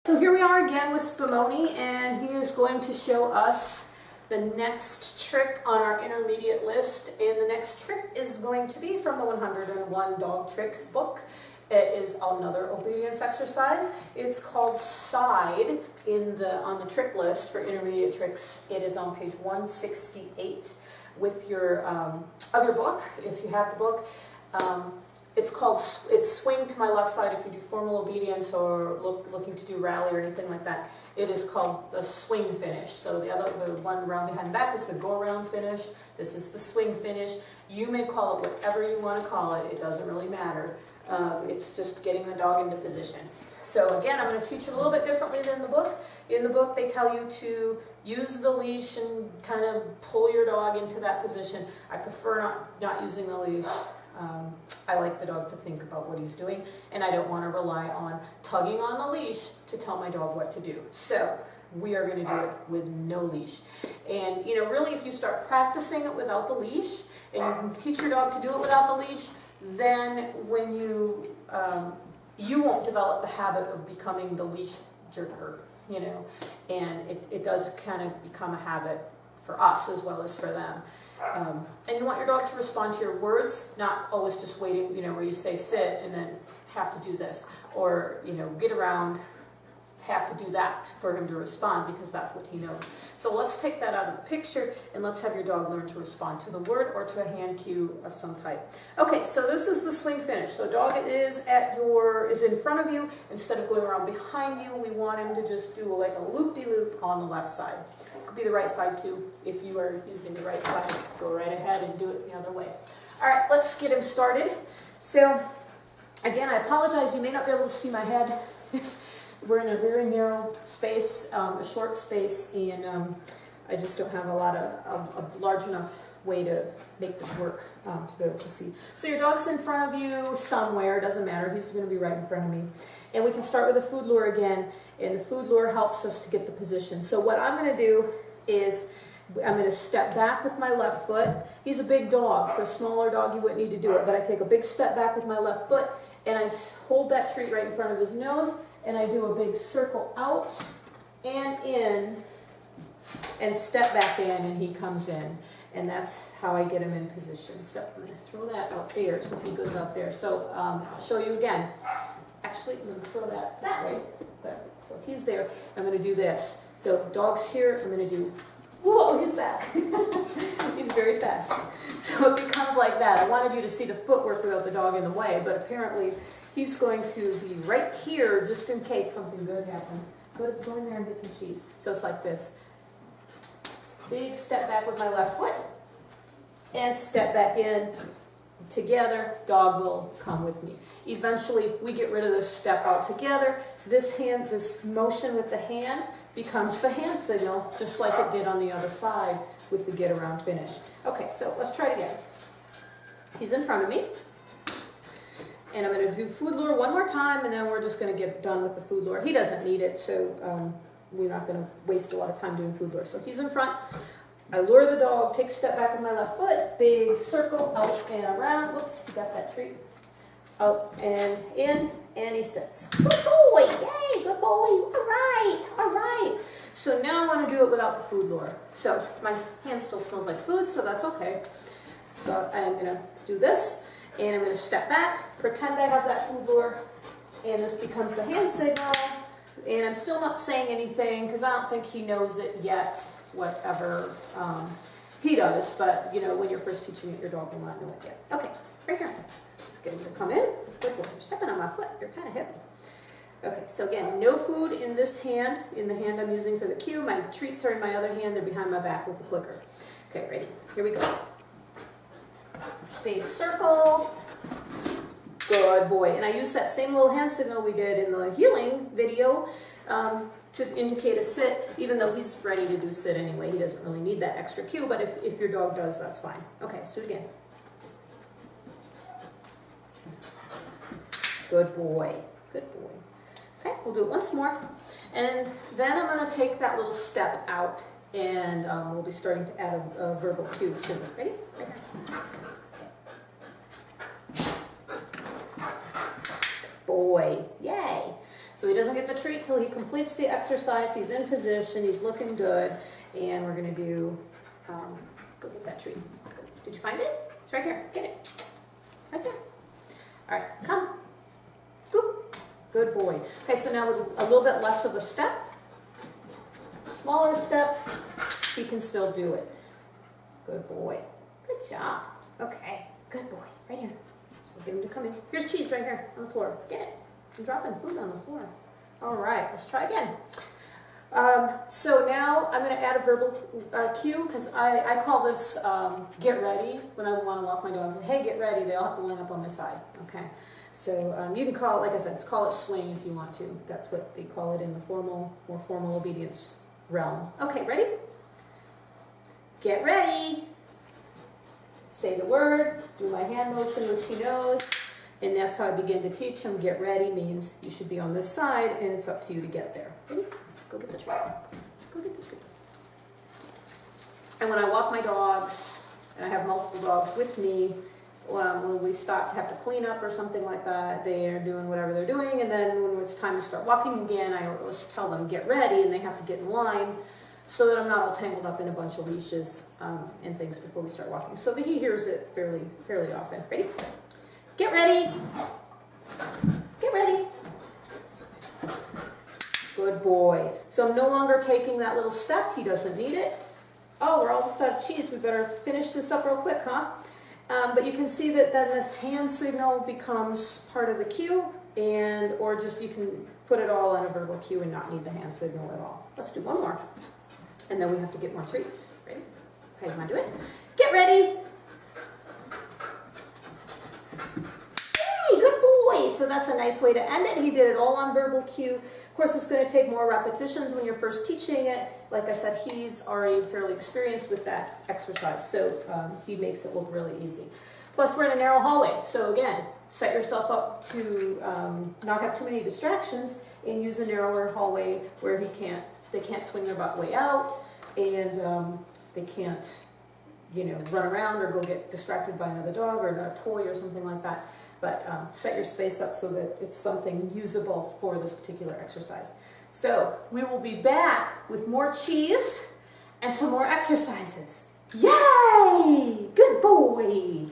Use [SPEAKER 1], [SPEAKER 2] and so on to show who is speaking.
[SPEAKER 1] So here we are again with Spumoni, and he is going to show us the next trick on our intermediate list. And the next trick is going to be from the 101 Dog Tricks book. It is another obedience exercise. It's called Side on the trick list for intermediate tricks. It is on page 168 with your other book, if you have the book. It's swing to my left side if you do formal obedience or looking to do rally or anything like that. It is called the swing finish. So the one round behind the back is the go around finish. This is the swing finish. You may call it whatever you want to call it. It doesn't really matter. It's just getting the dog into position. So again, I'm going to teach it a little bit differently than the book. In the book, they tell you to use the leash and kind of pull your dog into that position. I prefer not using the leash. I like the dog to think about what he's doing, and I don't want to rely on tugging on the leash to tell my dog what to do. So we are going to do it with no leash. And really, if you start practicing it without the leash, and you can teach your dog to do it without the leash, then when you won't develop the habit of becoming the leash jerker, and it does kind of become a habit for us as well as for them. And you want your dog to respond to your words, not always just waiting, where you say sit and then have to do this, or, get around, have to do that for him to respond, because that's what he knows. So let's take that out of the picture and let's have your dog learn to respond to the word or to a hand cue of some type. Okay, so this is the swing finish. So dog is in front of you. Instead of going around behind you, we want him to just do like a loop-de-loop on the left side. It could be the right side too. If you are using the right side, go right ahead and do it the other way. All right, let's get him started. So again, I apologize. You may not be able to see my head. We're in a very narrow space, a short space, and I just don't have a large enough way to make this work to be able to see. So your dog's in front of you somewhere, doesn't matter, he's going to be right in front of me. And we can start with the food lure again, and the food lure helps us to get the position. So what I'm going to do is I'm going to step back with my left foot. He's a big dog. For a smaller dog, you wouldn't need to do it, but I take a big step back with my left foot, and I hold that treat right in front of his nose, and I do a big circle out and in and step back in, and he comes in. And that's how I get him in position. So I'm going to throw that out there so he goes out there. So I'll show you again. Actually, I'm going to throw that way. So he's there. I'm going to do this. So dog's here. I'm going to do, whoa, he's back. He's very fast. So it becomes like that. I wanted you to see the footwork without the dog in the way, but apparently he's going to be right here just in case something good happens. Go in there and get some cheese. So it's like this. Big step back with my left foot and step back in. Together, dog will come with me. Eventually, we get rid of this step out together. This motion with the hand becomes the hand signal, just like it did on the other side with the get around finish. Okay, so let's try it again. He's in front of me. And I'm going to do food lure one more time, and then we're just going to get done with the food lure. He doesn't need it, so we're not going to waste a lot of time doing food lure. So he's in front. I lure the dog, take a step back with my left foot, big circle, out and around. Whoops, he got that treat. Out and in, and he sits. Good boy, yay, good boy, all right, all right. So now I want to do it without the food lure. So my hand still smells like food, so that's okay. So I'm going to do this. And I'm going to step back, pretend I have that food lure, and this becomes the hand signal. And I'm still not saying anything because I don't think he knows it yet, whatever he does. But, when you're first teaching it, your dog will not know it yet. Okay, right here. Let's get him to come in. Good boy. You're stepping on my foot. You're kind of heavy. Okay, so again, no food in this hand, in the hand I'm using for the cue. My treats are in my other hand. They're behind my back with the clicker. Okay, ready? Here we go. Big circle. Good boy. And I use that same little hand signal we did in the healing video to indicate a sit, even though he's ready to do sit anyway. He doesn't really need that extra cue, but if your dog does, that's fine. Okay, let's do it again. Good boy. Good boy. Okay, we'll do it once more. And then I'm going to take that little step out, and we'll be starting to add a verbal cue soon. Ready? Right here. Boy, yay. So he doesn't get the treat till he completes the exercise. He's in position, he's looking good, and we're going to do, go get that treat. Did you find it? It's right here. Get it. Right there. All right, come. Scoop. Good boy. Okay, so now with a little bit less of a step, smaller step, he can still do it. Good boy. Good job. Okay, good boy. Right here. So we'll get him to come in. Here's cheese right here on the floor. Get it. I'm dropping food on the floor. All right, let's try again. So now I'm going to add a verbal cue, because I call this get ready when I want to walk my dog. Hey, get ready. They all have to line up on my side. Okay. So you can call it, like I said, call it swing if you want to. That's what they call it in the more formal obedience realm. Okay, ready? Get ready. Say the word, do my hand motion, which he knows, and that's how I begin to teach him. Get ready means you should be on this side, and it's up to you to get there. Ready? Go get the treat. Go get the treat. And when I walk my dogs, and I have multiple dogs with me, when we stop to have to clean up or something like that, they are doing whatever they're doing, and then when it's time to start walking again, I always tell them get ready, and they have to get in line, so that I'm not all tangled up in a bunch of leashes and things before we start walking. So that he hears it fairly often. Ready? Get ready. Get ready. Good boy. So I'm no longer taking that little step. He doesn't need it. Oh, we're almost out of cheese. We better finish this up real quick, huh? But you can see that then this hand signal becomes part of the cue, or just you can put it all on a verbal cue and not need the hand signal at all. Let's do one more. And then we have to get more treats. Ready? Okay, you want to do it? Get ready. Yay, good boy. So that's a nice way to end it. He did it all on verbal cue. Of course, it's going to take more repetitions when you're first teaching it. Like I said, he's already fairly experienced with that exercise, so he makes it look really easy. Plus, we're in a narrow hallway. So again, set yourself up to not have too many distractions and use a narrower hallway where they can't swing their butt way out, and they can't, run around or go get distracted by another dog or a toy or something like that. But set your space up so that it's something usable for this particular exercise. So we will be back with more cheese and some more exercises. Yay! Good boy!